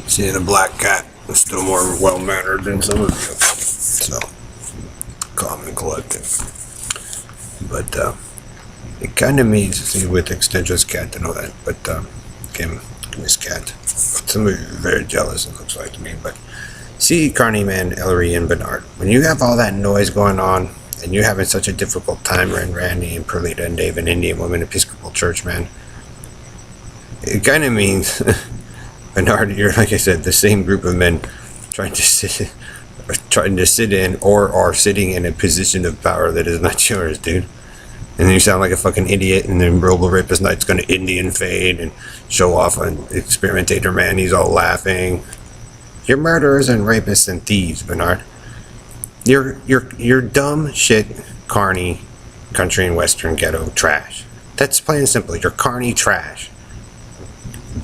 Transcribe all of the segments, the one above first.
Seeing a black cat is still more well-mannered than some of you. So, calm and collected. But, it kind of means, see, with Extendra's cat and all that, but, give his cat. Some of you are very jealous, it looks like to me, but see, Carney, man, Ellery, and Bernard, when you have all that noise going on, and you're having such a difficult time, Randy, and Perlita, and Dave, and Indian Women Episcopal Church, man, it kind of means, Bernard, you're, like I said, the same group of men trying to sit in, or are sitting in a position of power that is not yours, dude. And then you sound like a fucking idiot, and then Robo Rapist Knight's gonna Indian fade and show off on Experimentator Man. He's all laughing. You're murderers and rapists and thieves, Bernard. You're dumb shit, carny, country and western ghetto trash. That's plain and simple. You're carny trash.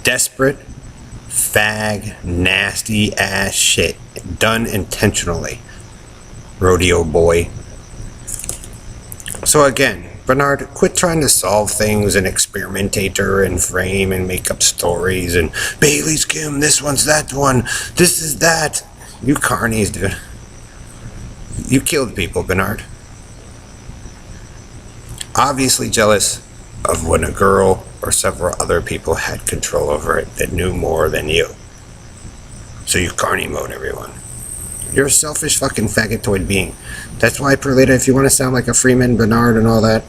Desperate, fag, nasty ass shit. Done intentionally. Rodeo boy. So again, Bernard, quit trying to solve things and Experimentator and frame and make up stories and Bailey's Kim, this one's that one, this is that. You carnies, dude. You killed people, Bernard. Obviously jealous of when a girl or several other people had control over it that knew more than you. So you carny mode everyone. You're a selfish fucking faggotoid being. That's why, Perlita, if you want to sound like a Freeman, Bernard, and all that,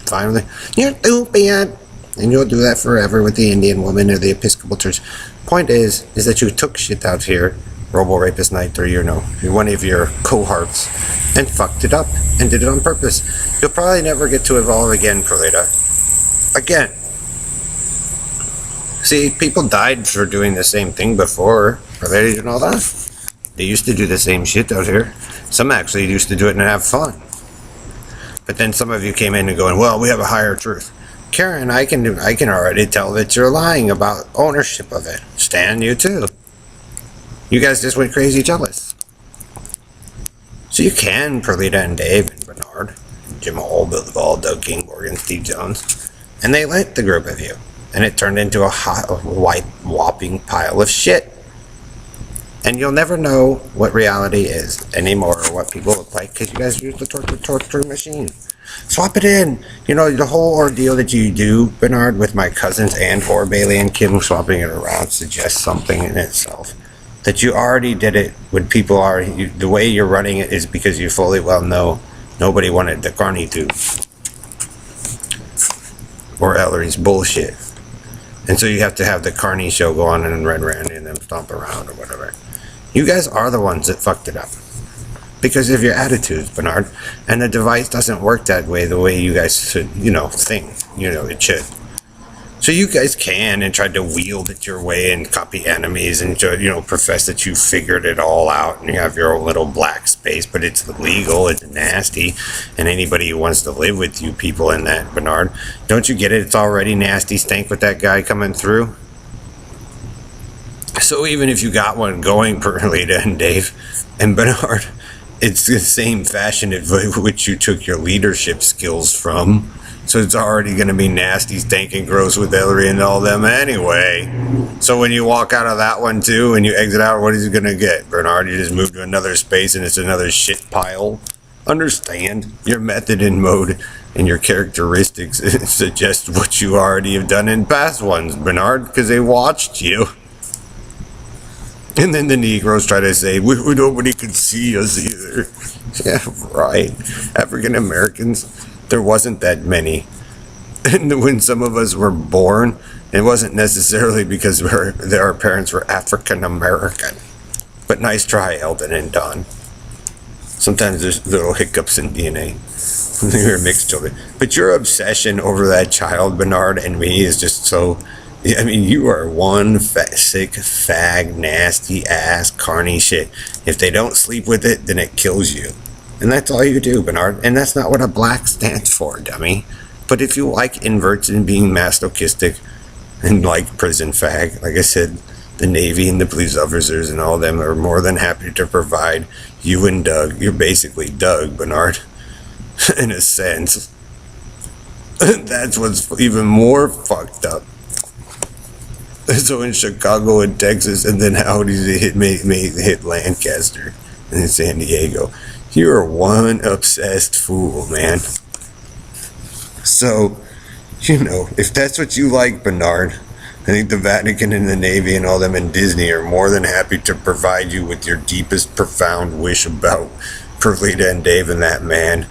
finally, you're stupid. And you'll do that forever with the Indian Woman or the Episcopal Church. Point is that you took shit out here, Robo Rapist Knight, or one of your cohorts, and fucked it up, and did it on purpose. You'll probably never get to evolve again, Perlita. Again. See, people died for doing the same thing before, Perlita, and all that. They used to do the same shit out here. Some actually used to do it and have fun. But then some of you came in and going, well, we have a higher truth. Karen, I can already tell that you're lying about ownership of it. Stan, you too. You guys just went crazy jealous. So you can, Perlita and Dave and Bernard, and Jim Hall, Bill Duvall, Doug King, Morgan, Steve Jones. And they liked the group of you. And it turned into a hot, white, whopping pile of shit. And you'll never know what reality is anymore, or what people look like, because you guys use the torture machine. Swap it in. You know, the whole ordeal that you do, Bernard, with my cousins and or Bailey and Kim swapping it around suggests something in itself. That you already did it when people are, the way you're running it is because you fully well know nobody wanted the Carney to. Or Ellery's bullshit. And so you have to have the Carney show go on and Red Randy and them stomp around or whatever. You guys are the ones that fucked it up. Because of your attitudes, Bernard. And the device doesn't work that way, the way you guys should, think, it should. So you guys can and try to wield it your way and copy enemies and, profess that you figured it all out and you have your own little black space, but it's illegal, it's nasty, and anybody who wants to live with you people in that, Bernard, don't you get it? It's already nasty stank with that guy coming through. So even if you got one going, Perlita and Dave and Bernard, it's the same fashion in which you took your leadership skills from. So it's already going to be nasty, stinking, gross with Ellery and all them anyway. So when you walk out of that one too and you exit out, what is he going to get, Bernard? You just move to another space and it's another shit pile. Understand your method and mode and your characteristics suggest what you already have done in past ones, Bernard, because they watched you. And then the Negroes try to say, nobody could see us either. Yeah, right. African Americans, there wasn't that many. And when some of us were born, it wasn't necessarily because our parents were African American. But nice try, Eldon and Don. Sometimes there's little hiccups in DNA. We were mixed children. But your obsession over that child, Bernard, and me is just so... I mean, you are one sick, fag, nasty ass, carny shit. If they don't sleep with it, then it kills you. And that's all you do, Bernard. And that's not what a black stands for, dummy. But if you like inverts and being masochistic and like prison fag, like I said, the Navy and the police officers and all of them are more than happy to provide you and Doug. You're basically Doug, Bernard, in a sense. That's what's even more fucked up. So in Chicago and Texas, and then Audi's hit Lancaster and in San Diego. You're one obsessed fool, man. So, if that's what you like, Bernard, I think the Vatican and the Navy and all them and Disney are more than happy to provide you with your deepest, profound wish about Perlita and Dave and that man,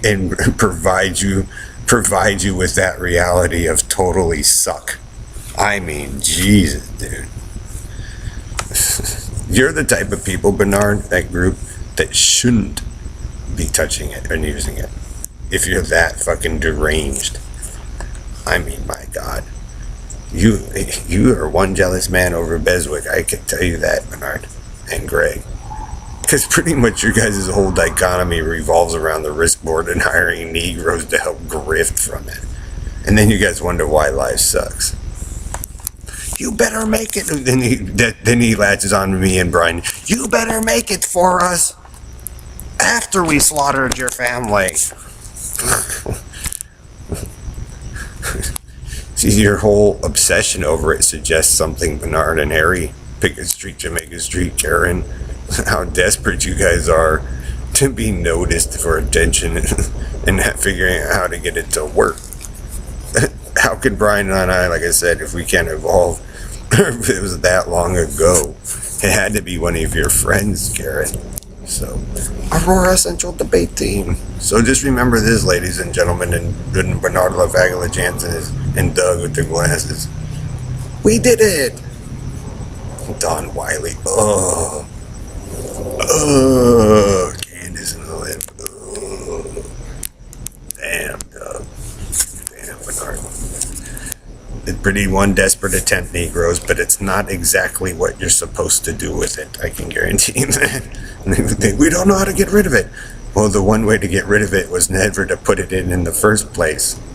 and provide you with that reality of totally suck. I mean, Jesus, dude. You're the type of people, Bernard, that group, that shouldn't be touching it and using it. If you're that fucking deranged. I mean, my God. You are one jealous man over Beswick. I can tell you that, Bernard and Greg. Because pretty much your guys' whole dichotomy revolves around the risk board and hiring Negroes to help grift from it. And then you guys wonder why life sucks. You better make it. Then he latches on to me and Brian. You better make it for us after we slaughtered your family. See, your whole obsession over it suggests something, Bernard and Harry. Pickett Street, Jamaica Street, Karen. How desperate you guys are to be noticed for attention and not figuring out how to get it to work. How could Brian and I, like I said, if we can't evolve, if it was that long ago, it had to be one of your friends, Karen. So, Aurora Central Debate Team. So just remember this, ladies and gentlemen, and Bernard LaVaglia Jansen and Doug with the glasses. We did it! Don Wiley. Oh, Candace and the lip. Oh, damn, Doug. Damn, Bernard. It's pretty one desperate attempt, Negroes, but it's not exactly what you're supposed to do with it. I can guarantee you that. We don't know how to get rid of it. Well, the one way to get rid of it was never to put it in the first place.